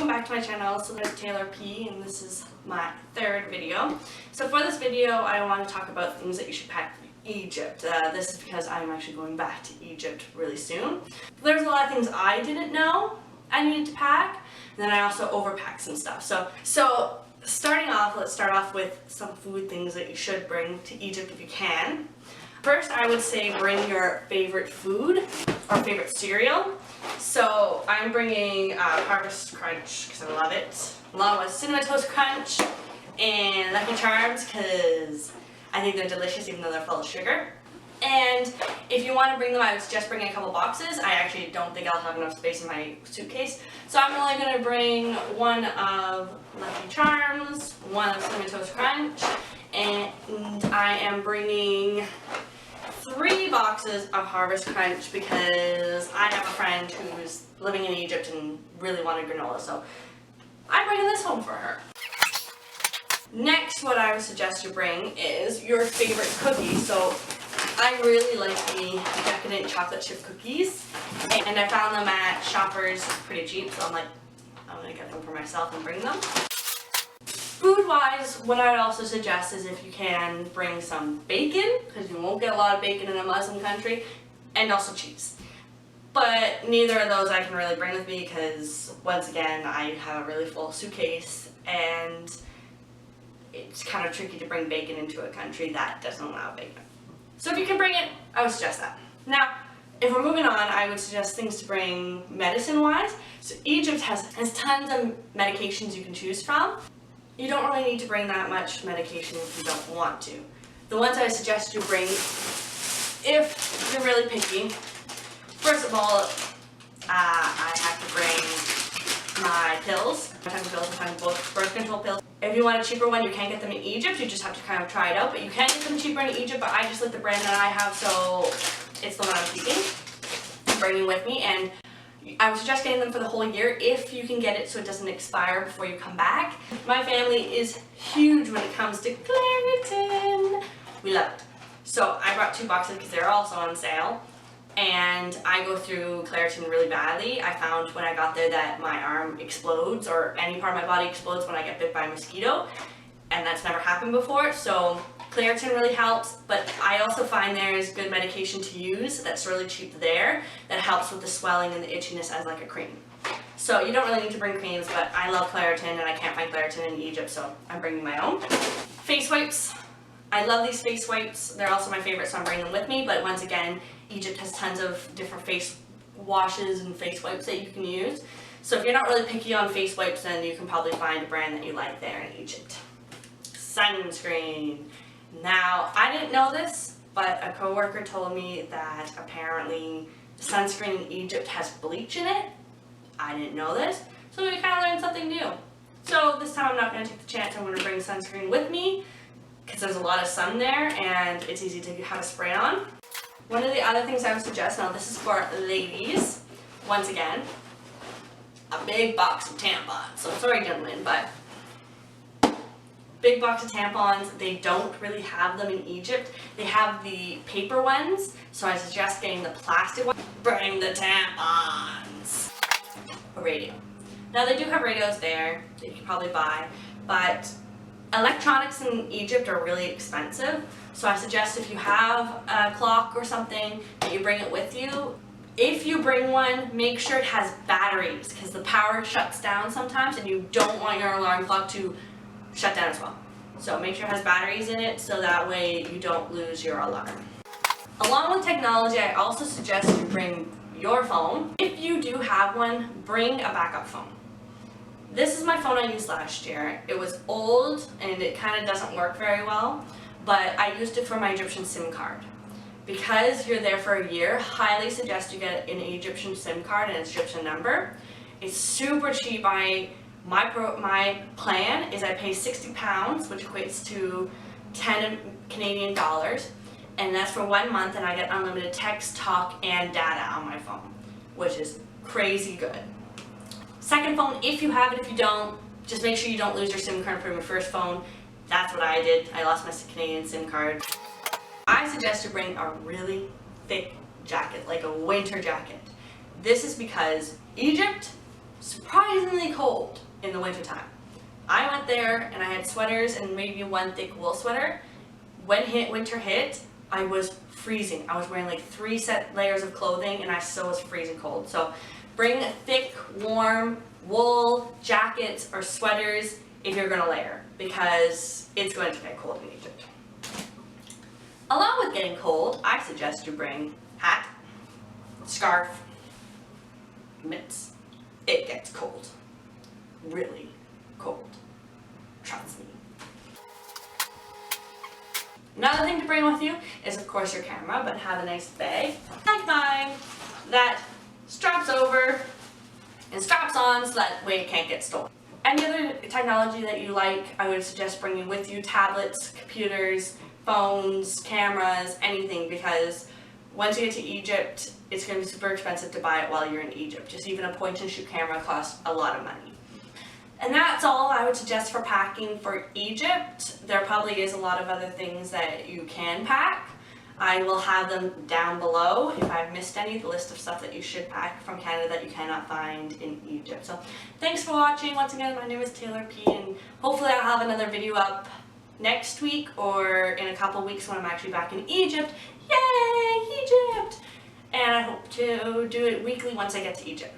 welcome back to my channel. So there's Taylor P and this is my third video. So for this video I want to talk about things that you should pack for Egypt. This is because I'm actually going back to Egypt really soon. There's a lot of things I didn't know I needed to pack, and then I also overpacked some stuff. So starting off, let's start off with some food things that you should bring to Egypt if you can. First, I would say bring your favorite food or favorite cereal. So I'm bringing Harvest Crunch because I love it, along with Cinnamon Toast Crunch and Lucky Charms because I think they're delicious even though they're full of sugar. And if you want to bring them, I would suggest bringing a couple boxes. I actually don't think I'll have enough space in my suitcase. So I'm only going to bring one of Lucky Charms, one of Cinnamon Toast Crunch, and I am bringing 3 boxes of Harvest Crunch because I have a friend who's living in Egypt and really wanted granola, so I'm bringing this home for her. Next, what I would suggest you bring is your favorite cookies. So I really like the decadent chocolate chip cookies, and I found them at Shoppers pretty cheap, so I'm like, I'm gonna get them for myself and bring them. Food-wise, what I would also suggest is if you can bring some bacon, because you won't get a lot of bacon in a Muslim country, and also cheese. But neither of those I can really bring with me because, once again, I have a really full suitcase, and it's kind of tricky to bring bacon into a country that doesn't allow bacon. So if you can bring it, I would suggest that. Now, if we're moving on, I would suggest things to bring medicine-wise. So Egypt has tons of medications you can choose from. You don't really need to bring that much medication if you don't want to. The ones I suggest you bring, if you're really picky, first of all, I have to bring my pills. Sometimes pills, sometimes birth control pills. If you want a cheaper one, you can't get them in Egypt. You just have to kind of try it out. But you can get them cheaper in Egypt, but I just like the brand that I have, so it's the one I'm keeping and bringing with me. And I would suggest getting them for the whole year if you can get it so it doesn't expire before you come back. My family is huge when it comes to Claritin. We love it. So I brought 2 boxes because they're also on sale. And I go through Claritin really badly. I found when I got there that my arm explodes, or any part of my body explodes when I get bit by a mosquito. And that's never happened before. So Claritin really helps, but I also find there's good medication to use that's really cheap there that helps with the swelling and the itchiness as like a cream. So you don't really need to bring creams, but I love Claritin and I can't find Claritin in Egypt, so I'm bringing my own. Face wipes. I love these face wipes. They're also my favorite, so I'm bringing them with me, but once again, Egypt has tons of different face washes and face wipes that you can use. So if you're not really picky on face wipes, then you can probably find a brand that you like there in Egypt. Sunscreen. Now, I didn't know this, but a coworker told me that apparently sunscreen in Egypt has bleach in it. I didn't know this, so we kind of learned something new. So this time I'm not going to take the chance. I'm going to bring sunscreen with me because there's a lot of sun there and it's easy to have a spray on. One of the other things I would suggest, now this is for ladies, once again, a big box of tampons. So sorry gentlemen, but big box of tampons. They don't really have them in Egypt. They have the paper ones, so I suggest getting the plastic one. Bring the tampons. A radio. Now they do have radios there that you can probably buy, but electronics in Egypt are really expensive. So I suggest if you have a clock or something that you bring it with you. If you bring one, make sure it has batteries because the power shuts down sometimes and you don't want your alarm clock to shut down as well. So make sure it has batteries in it so that way you don't lose your alarm. Along with technology, I also suggest you bring your phone. If you do have one, bring a backup phone. This is my phone I used last year. It was old and it kind of doesn't work very well, but I used it for my Egyptian SIM card. Because you're there for a year, highly suggest you get an Egyptian SIM card and an Egyptian number. It's super cheap. My plan is I pay £60, which equates to 10 Canadian dollars, and that's for 1 month, and I get unlimited text, talk, and data on my phone, which is crazy good. Second phone, if you have it. If you don't, just make sure you don't lose your SIM card from your first phone. That's what I did. I lost my Canadian SIM card. I suggest you bring a really thick jacket, like a winter jacket. This is because Egypt surprisingly cold in the wintertime. I went there and I had sweaters and maybe one thick wool sweater. When winter hit, I was freezing. I was wearing like 3 set layers of clothing and I still was freezing cold. So bring thick, warm wool jackets or sweaters if you're gonna layer, because it's going to get cold in Egypt. Along with getting cold, I suggest you bring hat, scarf, mitts. It gets cold. Really cold. Trust me. Another thing to bring with you is of course your camera, but have a nice bag like mine that straps over and straps on so that way it can't get stolen. Any other technology that you like, I would suggest bringing with you: tablets, computers, phones, cameras, anything, because once you get to Egypt, it's going to be super expensive to buy it while you're in Egypt. Just even a point and shoot camera costs a lot of money. And that's all I would suggest for packing for Egypt. There probably is a lot of other things that you can pack. I will have them down below if I've missed any, the list of stuff that you should pack from Canada that you cannot find in Egypt. So thanks for watching. Once again, my name is Taylor P, and hopefully I'll have another video up next week or in a couple weeks when I'm actually back in Egypt. Yay, Egypt! And I hope to do it weekly once I get to Egypt.